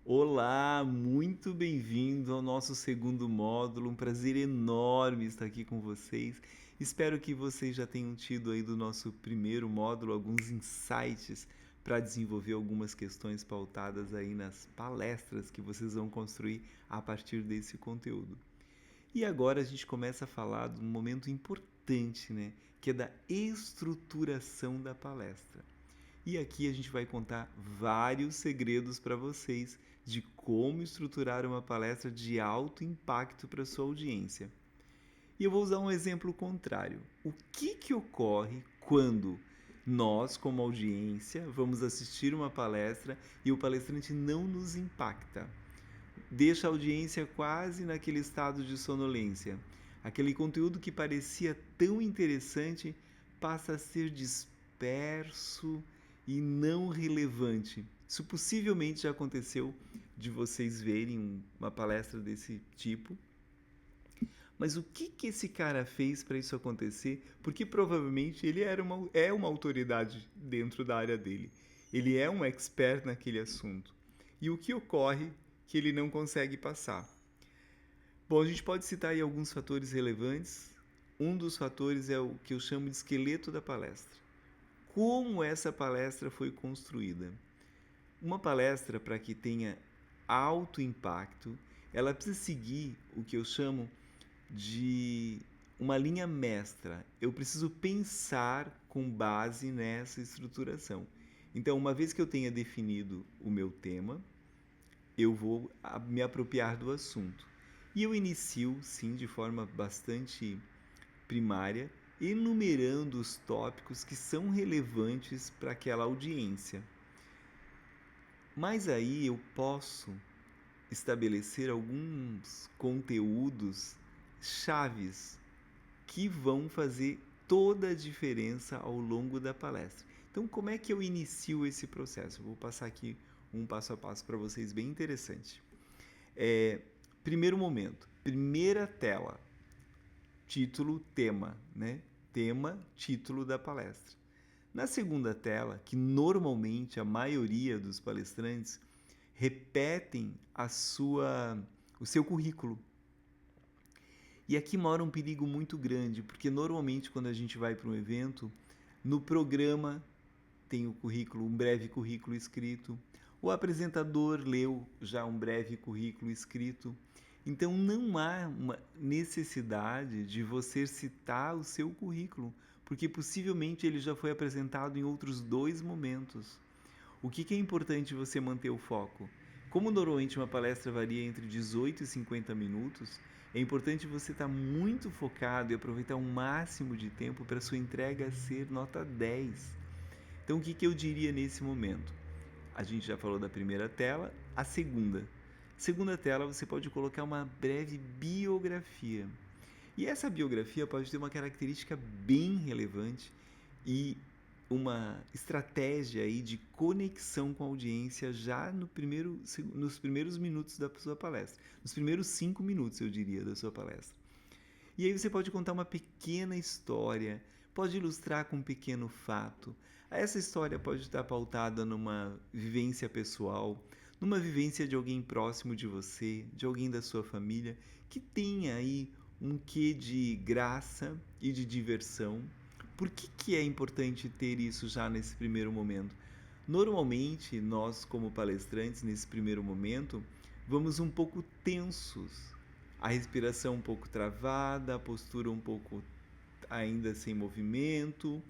Olá, muito bem-vindo ao nosso segundo módulo. Um prazer enorme estar aqui com vocês. Espero que vocês já tenham tido aí do nosso primeiro módulo alguns insights para desenvolver algumas questões pautadas aí nas palestras que vocês vão construir a partir desse conteúdo. E agora a gente começa a falar de um momento importante, né, que é da estruturação da palestra. E aqui a gente vai contar vários segredos para vocês de como estruturar uma palestra de alto impacto para sua audiência. E eu vou usar um exemplo contrário. O que ocorre quando nós, como audiência, vamos assistir uma palestra e o palestrante não nos impacta? Deixa a audiência quase naquele estado de sonolência. Aquele conteúdo que parecia tão interessante passa a ser disperso e não relevante. Isso possivelmente já aconteceu de vocês verem uma palestra desse tipo. Mas o que esse cara fez para isso acontecer? Porque provavelmente ele é uma autoridade dentro da área dele. Ele é um expert naquele assunto. E o que ocorre que ele não consegue passar? Bom, a gente pode citar aí alguns fatores relevantes. Um dos fatores é o que eu chamo de esqueleto da palestra. Como essa palestra foi construída? Uma palestra, para que tenha alto impacto, ela precisa seguir o que eu chamo de uma linha mestra. Eu preciso pensar com base nessa estruturação. Então, uma vez que eu tenha definido o meu tema, eu vou me apropriar do assunto. E eu inicio, sim, de forma bastante primária, enumerando os tópicos que são relevantes para aquela audiência. Mas aí eu posso estabelecer alguns conteúdos chaves que vão fazer toda a diferença ao longo da palestra. Então, como é que eu inicio esse processo? Eu vou passar aqui um passo a passo para vocês bem interessante. Primeiro momento, primeira tela, título, tema, né? Tema, título da palestra. Na segunda tela, que normalmente a maioria dos palestrantes repetem o seu currículo. E aqui mora um perigo muito grande, porque normalmente quando a gente vai para um evento, no programa tem o currículo, um breve currículo escrito, o apresentador leu já um breve currículo escrito. Então não há uma necessidade de você citar o seu currículo, porque possivelmente ele já foi apresentado em outros dois momentos. O que é importante você manter o foco? Como normalmente uma palestra varia entre 18 e 50 minutos, é importante você estar muito focado e aproveitar o máximo de tempo para sua entrega ser nota 10. Então, o que eu diria nesse momento? A gente já falou da primeira tela, a segunda. Segunda tela, você pode colocar uma breve biografia. E essa biografia pode ter uma característica bem relevante e uma estratégia aí de conexão com a audiência já nos primeiros minutos da sua palestra. Nos primeiros 5 minutos, eu diria, da sua palestra. E aí você pode contar uma pequena história, pode ilustrar com um pequeno fato. Essa história pode estar pautada numa vivência pessoal, numa vivência de alguém próximo de você, de alguém da sua família, que tenha aí um quê de graça e de diversão. Por que é importante ter isso já nesse primeiro momento? Normalmente, nós como palestrantes, nesse primeiro momento, vamos um pouco tensos, a respiração um pouco travada, a postura um pouco ainda sem movimento,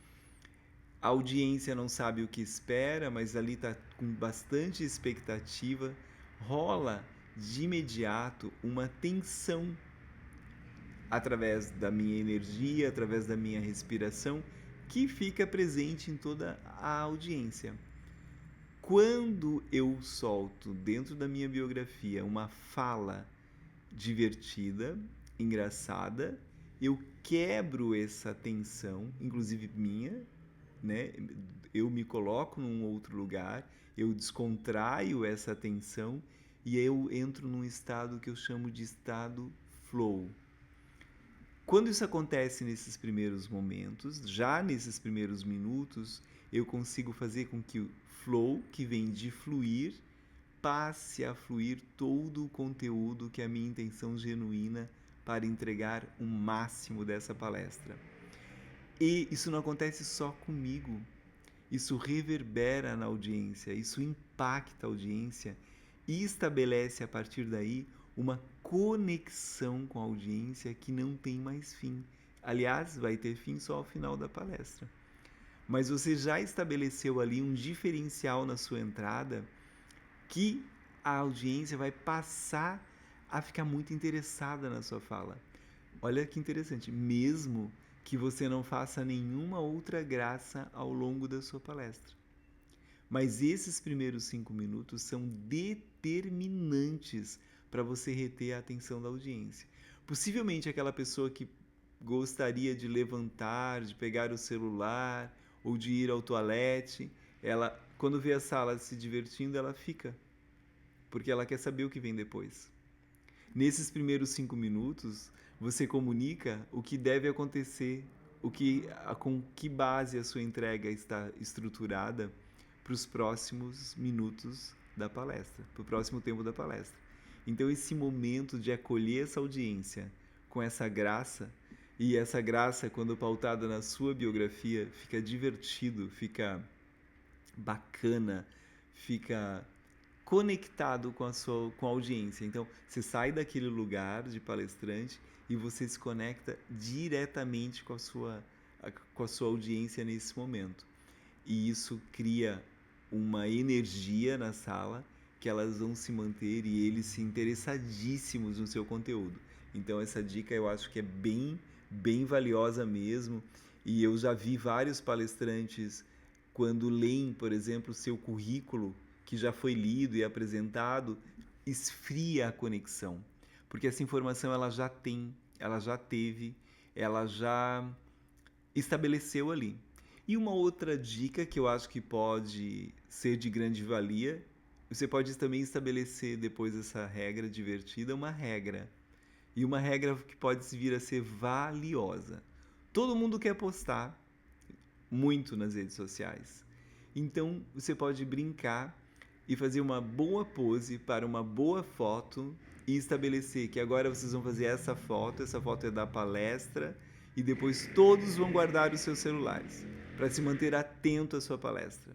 a audiência não sabe o que espera, mas ali está com bastante expectativa, rola de imediato uma tensão através da minha energia, através da minha respiração, que fica presente em toda a audiência. Quando eu solto dentro da minha biografia uma fala divertida, engraçada, eu quebro essa tensão, inclusive minha, né? Eu me coloco num outro lugar, eu descontraio essa tensão e eu entro num estado que eu chamo de estado flow. Quando isso acontece nesses primeiros momentos, já nesses primeiros minutos, eu consigo fazer com que o flow, que vem de fluir, passe a fluir todo o conteúdo que é a minha intenção genuína para entregar o máximo dessa palestra. E isso não acontece só comigo, isso reverbera na audiência, isso impacta a audiência e estabelece a partir daí uma conexão com a audiência que não tem mais fim. Aliás, vai ter fim só ao final da palestra. Mas você já estabeleceu ali um diferencial na sua entrada que a audiência vai passar a ficar muito interessada na sua fala. Olha que interessante, mesmo que você não faça nenhuma outra graça ao longo da sua palestra. Mas esses primeiros 5 minutos são determinantes para você reter a atenção da audiência. Possivelmente aquela pessoa que gostaria de levantar, de pegar o celular ou de ir ao toalete, ela, quando vê a sala se divertindo, ela fica, porque ela quer saber o que vem depois. Nesses primeiros 5 minutos, você comunica o que deve acontecer, com que base a sua entrega está estruturada para os próximos minutos da palestra, para o próximo tempo da palestra. Então, esse momento de acolher essa audiência com essa graça, e essa graça, quando pautada na sua biografia, fica divertido, fica bacana, fica conectado com a audiência. Então, você sai daquele lugar de palestrante e você se conecta diretamente com a sua audiência nesse momento. E isso cria uma energia na sala que elas vão se manter e eles se interessadíssimos no seu conteúdo. Então, essa dica eu acho que é bem valiosa mesmo. E eu já vi vários palestrantes, quando leem, por exemplo, o seu currículo, que já foi lido e apresentado, esfria a conexão. Porque essa informação ela já tem, ela já teve, ela já estabeleceu ali. E uma outra dica que eu acho que pode ser de grande valia, você pode também estabelecer depois dessa regra divertida, uma regra. E uma regra que pode vir a ser valiosa. Todo mundo quer postar muito nas redes sociais. Então, você pode brincar e fazer uma boa pose para uma boa foto e estabelecer que agora vocês vão fazer essa foto é da palestra e depois todos vão guardar os seus celulares para se manter atento à sua palestra.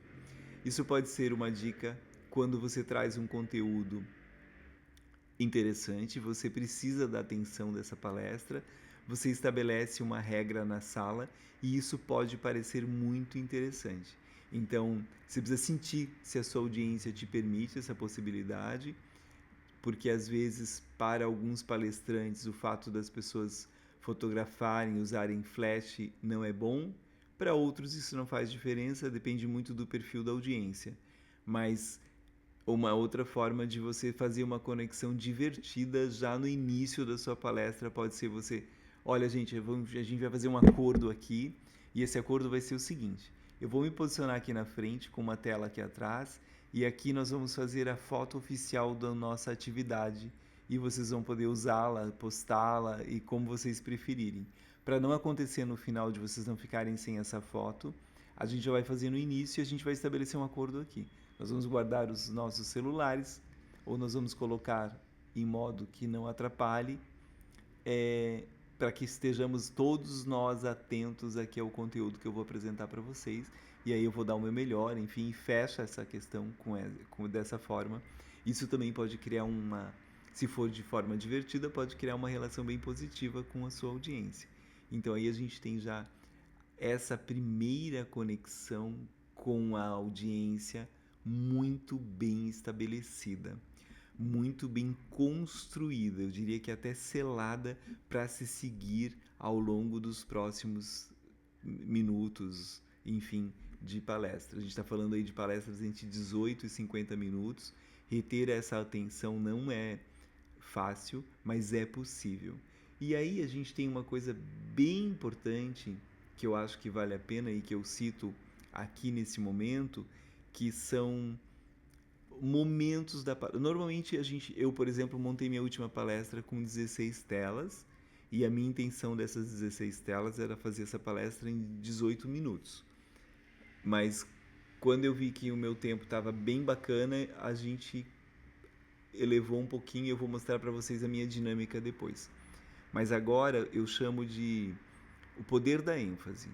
Isso pode ser uma dica quando você traz um conteúdo interessante, você precisa da atenção dessa palestra, você estabelece uma regra na sala e isso pode parecer muito interessante. Então, você precisa sentir se a sua audiência te permite essa possibilidade, porque às vezes, para alguns palestrantes, o fato das pessoas fotografarem, usarem flash não é bom. Para outros, isso não faz diferença, depende muito do perfil da audiência. Mas uma outra forma de você fazer uma conexão divertida já no início da sua palestra pode ser você... Olha, gente, a gente vai fazer um acordo aqui, e esse acordo vai ser o seguinte: eu vou me posicionar aqui na frente, com uma tela aqui atrás, e aqui nós vamos fazer a foto oficial da nossa atividade, e vocês vão poder usá-la, postá-la, e como vocês preferirem. Para não acontecer no final de vocês não ficarem sem essa foto, a gente já vai fazer no início e a gente vai estabelecer um acordo aqui. Nós vamos guardar os nossos celulares, ou nós vamos colocar em modo que não atrapalhe, para que estejamos todos nós atentos aqui ao conteúdo que eu vou apresentar para vocês, e aí eu vou dar o meu melhor, enfim, fecha essa questão dessa forma. Isso também pode criar se for de forma divertida, pode criar uma relação bem positiva com a sua audiência. Então aí a gente tem já essa primeira conexão com a audiência muito bem estabelecida, muito bem construída, eu diria que até selada para se seguir ao longo dos próximos minutos, enfim, de palestra. A gente está falando aí de palestras entre 18 e 50 minutos. Reter essa atenção não é fácil, mas é possível. E aí a gente tem uma coisa bem importante que eu acho que vale a pena e que eu cito aqui nesse momento, que são momentos da palestra. Normalmente eu, por exemplo, montei minha última palestra com 16 telas e a minha intenção dessas 16 telas era fazer essa palestra em 18 minutos. Mas quando eu vi que o meu tempo estava bem bacana, a gente elevou um pouquinho e eu vou mostrar para vocês a minha dinâmica depois. Mas agora eu chamo de o poder da ênfase.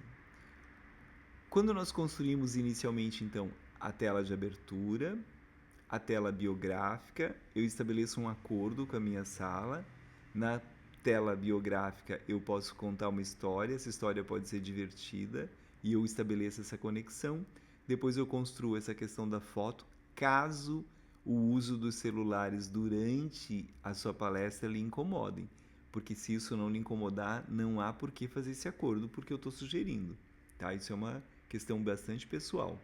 Quando nós construímos inicialmente, então, a tela de abertura, a tela biográfica, eu estabeleço um acordo com a minha sala. Na tela biográfica, eu posso contar uma história, essa história pode ser divertida e eu estabeleço essa conexão. Depois eu construo essa questão da foto, caso o uso dos celulares durante a sua palestra lhe incomodem. Porque se isso não lhe incomodar, não há por que fazer esse acordo, porque eu estou sugerindo. Tá? Isso é uma questão bastante pessoal.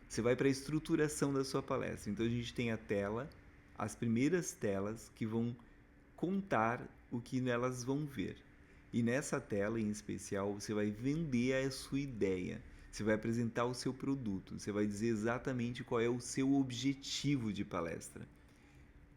Você vai para a estruturação da sua palestra. Então a gente tem a tela, as primeiras telas que vão contar o que elas vão ver. E nessa tela em especial, você vai vender a sua ideia. Você vai apresentar o seu produto. Você vai dizer exatamente qual é o seu objetivo de palestra.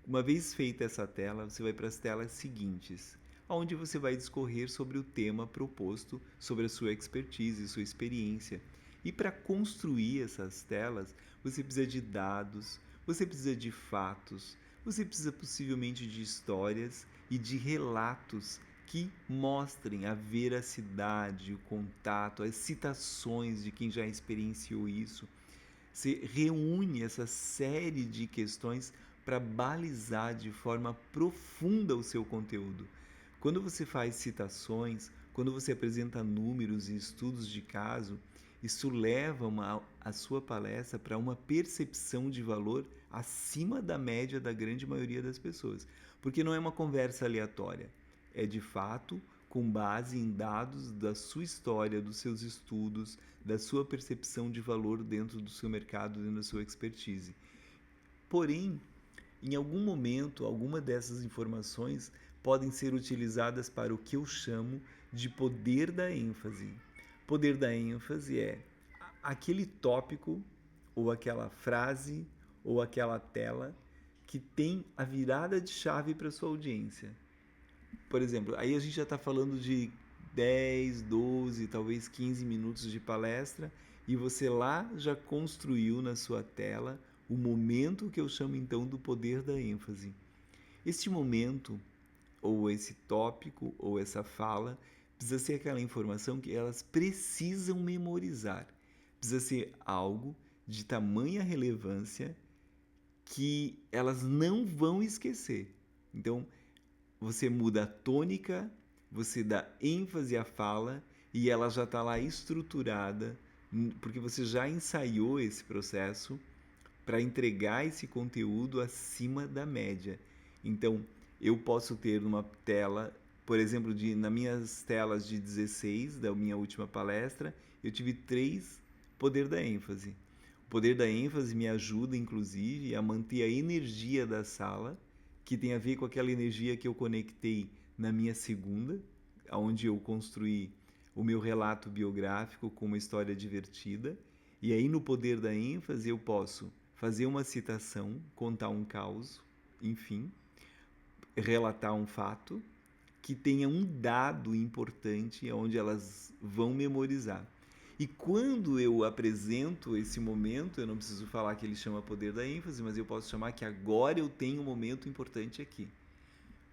Uma vez feita essa tela, você vai para as telas seguintes, onde você vai discorrer sobre o tema proposto, sobre a sua expertise, sua experiência. E para construir essas telas, você precisa de dados, você precisa de fatos, você precisa possivelmente de histórias e de relatos que mostrem a veracidade, o contato, as citações de quem já experienciou isso. Você reúne essa série de questões para balizar de forma profunda o seu conteúdo. Quando você faz citações, quando você apresenta números e estudos de caso, isso leva a sua palestra para uma percepção de valor acima da média da grande maioria das pessoas. Porque não é uma conversa aleatória, é de fato com base em dados da sua história, dos seus estudos, da sua percepção de valor dentro do seu mercado, dentro da sua expertise. Porém, em algum momento, alguma dessas informações podem ser utilizadas para o que eu chamo de poder da ênfase. Poder da ênfase é aquele tópico, ou aquela frase, ou aquela tela que tem a virada de chave para a sua audiência. Por exemplo, aí a gente já está falando de 10, 12, talvez 15 minutos de palestra e você lá já construiu na sua tela o momento que eu chamo então do poder da ênfase. Este momento, ou esse tópico, ou essa fala, precisa ser aquela informação que elas precisam memorizar. Precisa ser algo de tamanha relevância que elas não vão esquecer. Então, você muda a tônica, você dá ênfase à fala e ela já está lá estruturada, porque você já ensaiou esse processo para entregar esse conteúdo acima da média. Então, eu posso ter numa tela, por exemplo, nas minhas telas de 16 da minha última palestra, eu tive 3 poder da ênfase. O poder da ênfase me ajuda, inclusive, a manter a energia da sala, que tem a ver com aquela energia que eu conectei na minha segunda, onde eu construí o meu relato biográfico com uma história divertida. E aí, no poder da ênfase, eu posso fazer uma citação, contar um caos, enfim, relatar um fato que tenha um dado importante onde elas vão memorizar. E quando eu apresento esse momento, eu não preciso falar que ele chama poder da ênfase, mas eu posso chamar que agora eu tenho um momento importante aqui.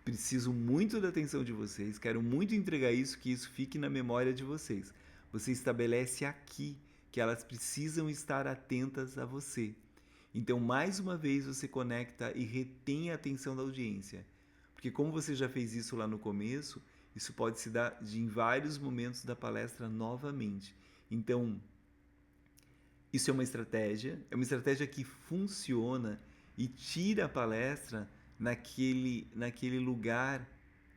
Preciso muito da atenção de vocês, quero muito entregar isso, que isso fique na memória de vocês. Você estabelece aqui que elas precisam estar atentas a você. Então, mais uma vez, você conecta e retém a atenção da audiência. Porque como você já fez isso lá no começo, isso pode se dar em vários momentos da palestra novamente. Então, isso é uma estratégia que funciona e tira a palestra naquele lugar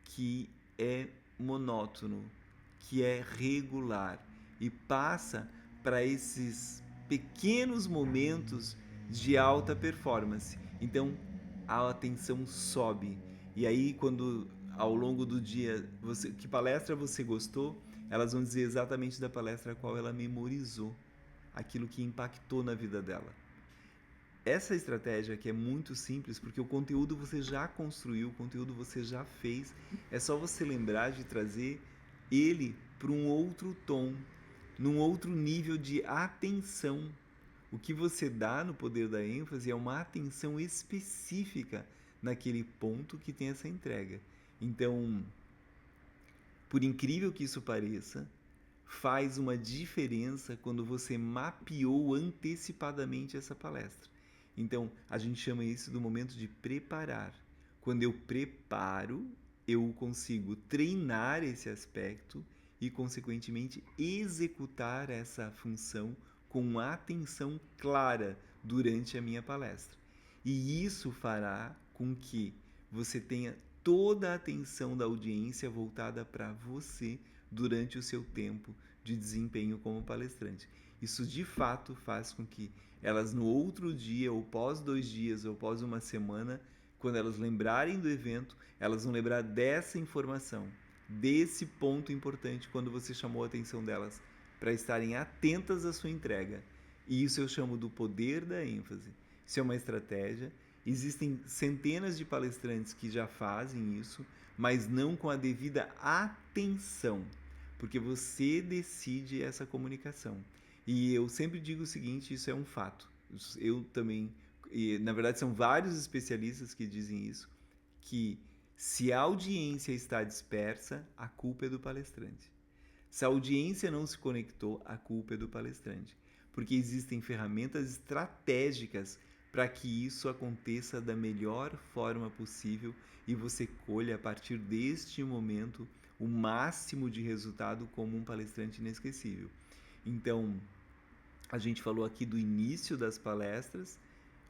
que é monótono, que é regular e passa para esses pequenos momentos de alta performance. Então, a atenção sobe. E aí, quando ao longo do dia, que palestra você gostou, elas vão dizer exatamente da palestra a qual ela memorizou, aquilo que impactou na vida dela. Essa estratégia aqui é muito simples, porque o conteúdo você já construiu, o conteúdo você já fez, é só você lembrar de trazer ele para um outro tom, num outro nível de atenção. O que você dá no poder da ênfase é uma atenção específica naquele ponto que tem essa entrega. Então, por incrível que isso pareça, faz uma diferença quando você mapeou antecipadamente essa palestra. Então, a gente chama isso do momento de preparar. Quando eu preparo, eu consigo treinar esse aspecto e, consequentemente, executar essa função com atenção clara durante a minha palestra. E isso fará com que você tenha toda a atenção da audiência voltada para você durante o seu tempo de desempenho como palestrante. Isso de fato faz com que elas no outro dia, ou pós 2 dias, ou pós uma semana, quando elas lembrarem do evento, elas vão lembrar dessa informação, desse ponto importante quando você chamou a atenção delas, para estarem atentas à sua entrega. E isso eu chamo do poder da ênfase. Isso é uma estratégia. Existem centenas de palestrantes que já fazem isso, mas não com a devida atenção, porque você decide essa comunicação. E eu sempre digo o seguinte, isso é um fato. Eu também, e na verdade são vários especialistas que dizem isso, que se a audiência está dispersa, a culpa é do palestrante. Se a audiência não se conectou, a culpa é do palestrante. Porque existem ferramentas estratégicas para que isso aconteça da melhor forma possível e você colha a partir deste momento o máximo de resultado como um palestrante inesquecível. Então, a gente falou aqui do início das palestras,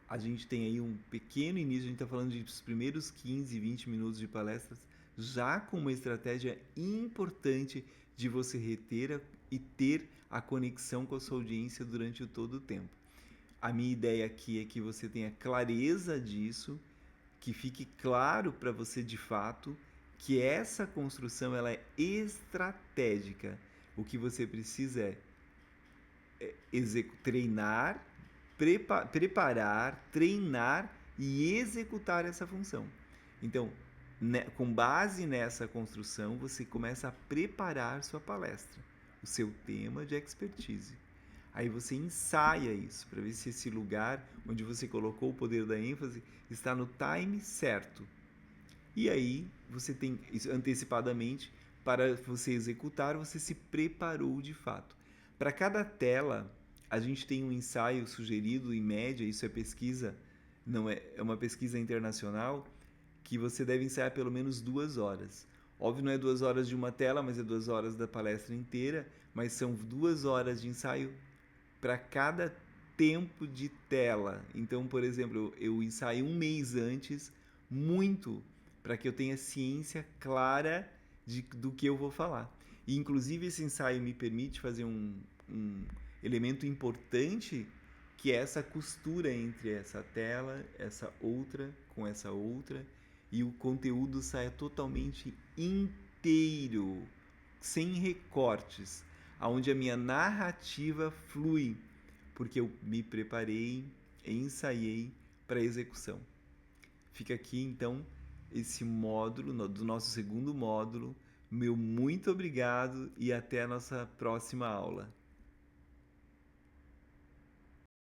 a gente tem aí um pequeno início, a gente está falando dos primeiros 15, 20 minutos de palestras, já com uma estratégia importante de você reter e ter a conexão com a sua audiência durante todo o tempo. A minha ideia aqui é que você tenha clareza disso, que fique claro para você de fato que essa construção ela é estratégica. O que você precisa é treinar, preparar, treinar e executar essa função. Então, com base nessa construção, você começa a preparar sua palestra, o seu tema de expertise. Aí você ensaia isso para ver se esse lugar onde você colocou o poder da ênfase está no time certo. E aí você tem antecipadamente para você executar, você se preparou de fato. Para cada tela, a gente tem um ensaio sugerido em média, isso é pesquisa, não é uma pesquisa internacional, que você deve ensaiar pelo menos 2 horas. Óbvio, não é 2 horas de uma tela, mas é 2 horas da palestra inteira, mas são 2 horas de ensaio para cada tempo de tela. Então, por exemplo, eu ensaio 1 mês antes, muito, para que eu tenha ciência clara do que eu vou falar. E, inclusive, esse ensaio me permite fazer um elemento importante, que é essa costura entre essa tela, essa outra, com essa outra, e o conteúdo saia totalmente inteiro, sem recortes, onde a minha narrativa flui, porque eu me preparei, ensaiei para a execução. Fica aqui, então, esse módulo, do nosso segundo módulo. Meu muito obrigado e até a nossa próxima aula.